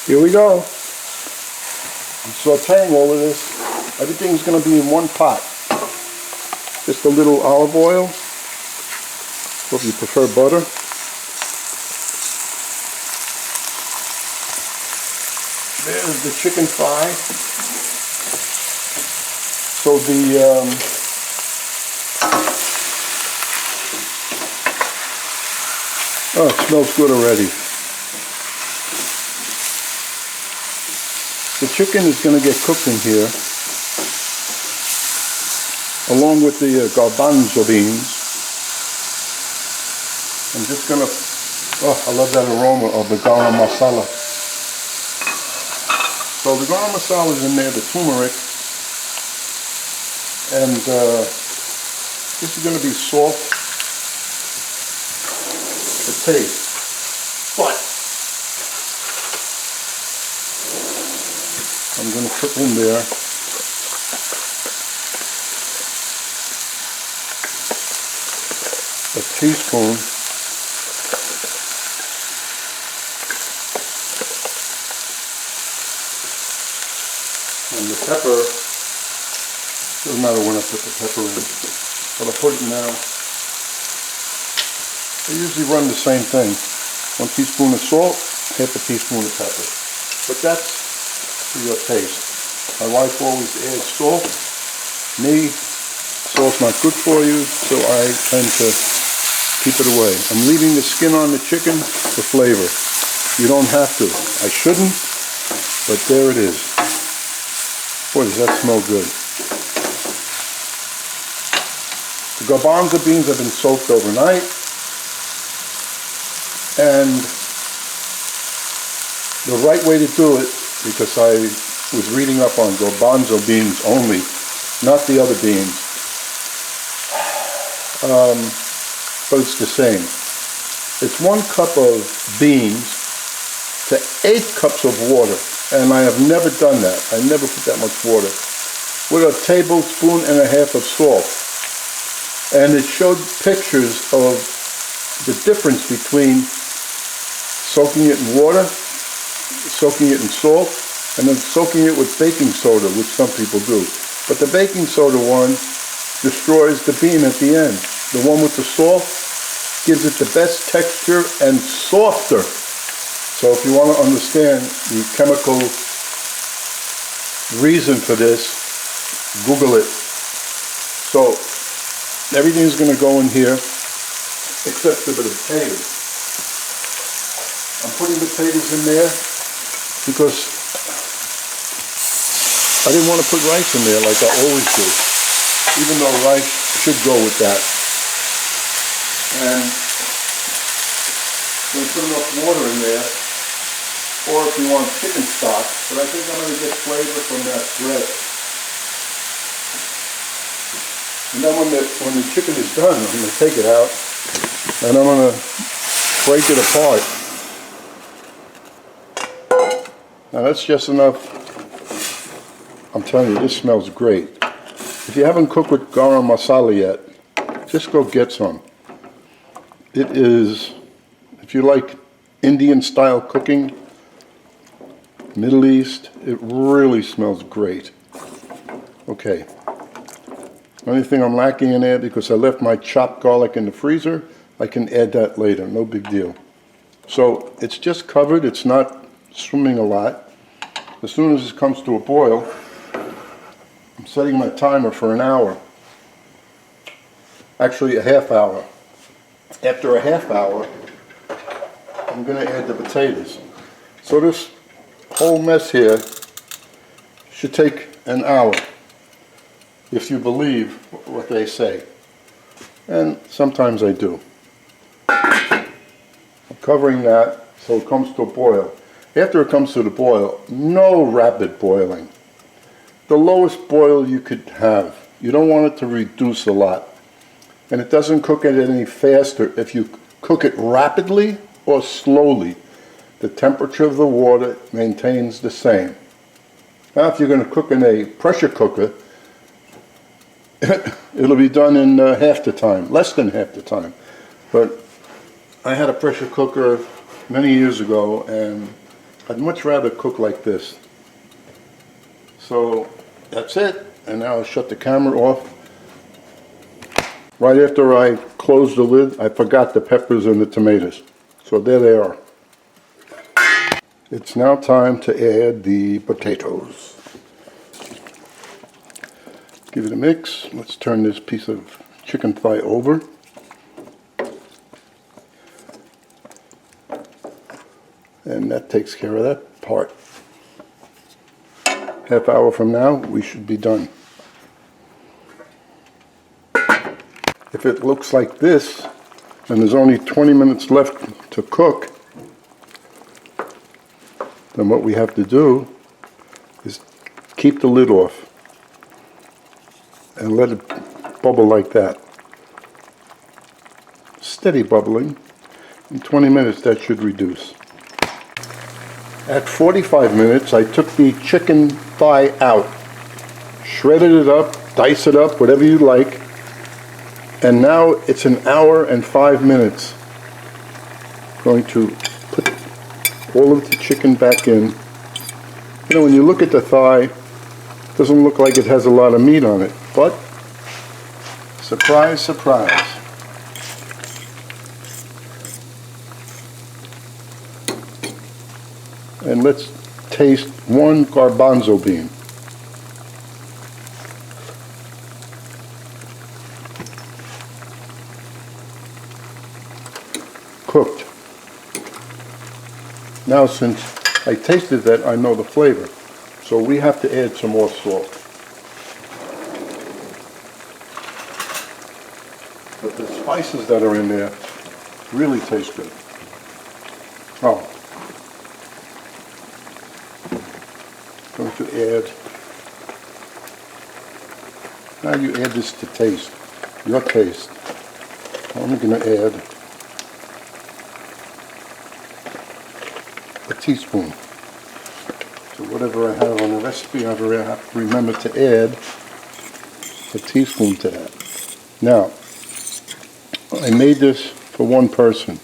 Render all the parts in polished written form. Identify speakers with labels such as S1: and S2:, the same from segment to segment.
S1: Here we go. I'm sauteing all of this. Everything's going to be in one pot. Just a little olive oil. Or if you prefer butter. There's the chicken thigh. So oh, it smells good already. The chicken is going to get cooked in here, along with the Garbonzo beans. I'm just going to, oh, I love that aroma of the Garam Masala. So the Garam Masala is in there, the Tumeric, and this is going to be salt to taste, but I'm going to put in there a teaspoon and the pepper. Doesn't matter when I put the pepper in, but I'll put it now. I usually run the same thing. 1 teaspoon of salt, half a teaspoon of pepper. But that's to your taste. My wife always adds salt. Me, salt's not good for you, so I tend to keep it away. I'm leaving the skin on the chicken for flavor. You don't have to. I shouldn't, but there it is. Boy, does that smell good. The Garbonzo beans have been soaked overnight, and the right way to do it, because I was reading up on Garbonzo beans only, not the other beans, but it's the same. It's 1 cup of beans to 8 cups of water, and I have never done that. I never put that much water. With a tablespoon and a half of salt. And it showed pictures of the difference between soaking it in water, soaking it in salt, and then soaking it with baking soda, which some people do. But the baking soda one destroys the bean at the end. The one with the salt gives it the best texture and softer. So if you want to understand the chemical reason for this, Google it. So everything's going to go in here except for the potatoes. I'm putting potatoes in there because I didn't want to put rice in there like I always do, even though rice should go with that. And I'm going to put enough water in there, or if you want chicken stock, but I think I'm going to get flavor from that bread. And then when the chicken is done, I'm going to take it out and I'm going to break it apart. Now that's just enough. I'm telling you, this smells great. If you haven't cooked with Garam Masala yet, just go get some. It is, if you like Indian style cooking, Middle East, it really smells great. Okay. Only thing I'm lacking in there, because I left my chopped garlic in the freezer, I can add that later, no big deal. So it's just covered, it's not swimming a lot. As soon as it comes to a boil, I'm setting my timer for an hour. Actually a half hour. After a half hour, I'm going to add the potatoes. So this whole mess here should take an hour, if you believe what they say. And sometimes I do. I'm covering that so it comes to a boil. After it comes to the boil, no rapid boiling. The lowest boil you could have. You don't want it to reduce a lot. And it doesn't cook it any faster if you cook it rapidly or slowly. The temperature of the water maintains the same. Now if you're going to cook in a pressure cooker, it'll be done in half the time, less than half the time. But I had a pressure cooker many years ago, and I'd much rather cook like this. So that's it, and now I'll shut the camera off. Right after I closed the lid, I forgot the peppers and the tomatoes. So there they are. It's now time to add the potatoes. Give it a mix. Let's turn this piece of chicken thigh over. And that takes care of that part. Half hour from now, we should be done. If it looks like this, and there's only 20 minutes left to cook, then what we have to do is keep the lid off and let it bubble like that. Steady bubbling. In 20 minutes that should reduce. At 45 minutes I took the chicken thigh out, shredded it up, dice it up, whatever you like, and now it's an hour and 5 minutes. I'm going to put all of the chicken back in. You know, when you look at the thigh, it doesn't look like it has a lot of meat on it, but surprise, surprise. And let's taste one garbanzo bean. Cooked. Now since I tasted that, I know the flavor. So we have to add some more salt. But the spices that are in there really taste good. Oh. Going to add, now you add this to taste, your taste. I'm going to add a teaspoon. So whatever I have on the recipe, I have to remember to add a teaspoon to that. Now, I made this for one person,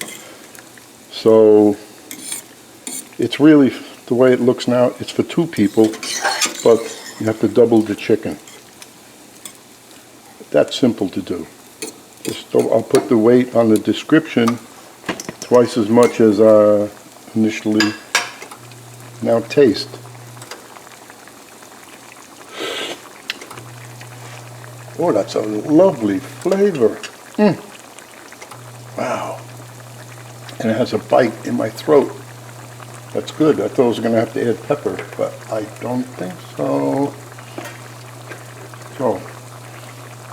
S1: so it's really, the way it looks now, it's for two people, but you have to double the chicken. That's simple to do. Just, I'll put the weight on the description, twice as much as initially. Now taste. Oh, that's a lovely flavor. Wow. And it has a bite in my throat. That's good. I thought I was going to have to add pepper, but I don't think so. So,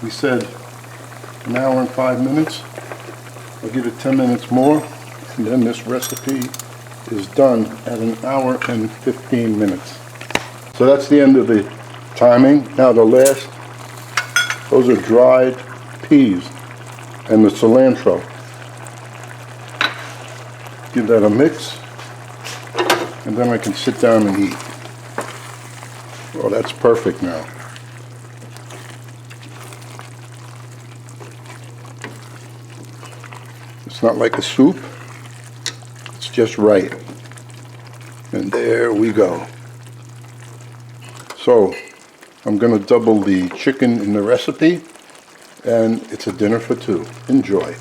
S1: we said an hour and 5 minutes. I'll give it 10 minutes more, and then this recipe is done at an hour and 15 minutes. So that's the end of the timing. Now the last, those are dried peas and the cilantro. Give that a mix, and then I can sit down and eat. Oh, that's perfect now. It's not like a soup, it's just right. And there we go. So, I'm going to double the chicken in the recipe, and it's a dinner for two. Enjoy.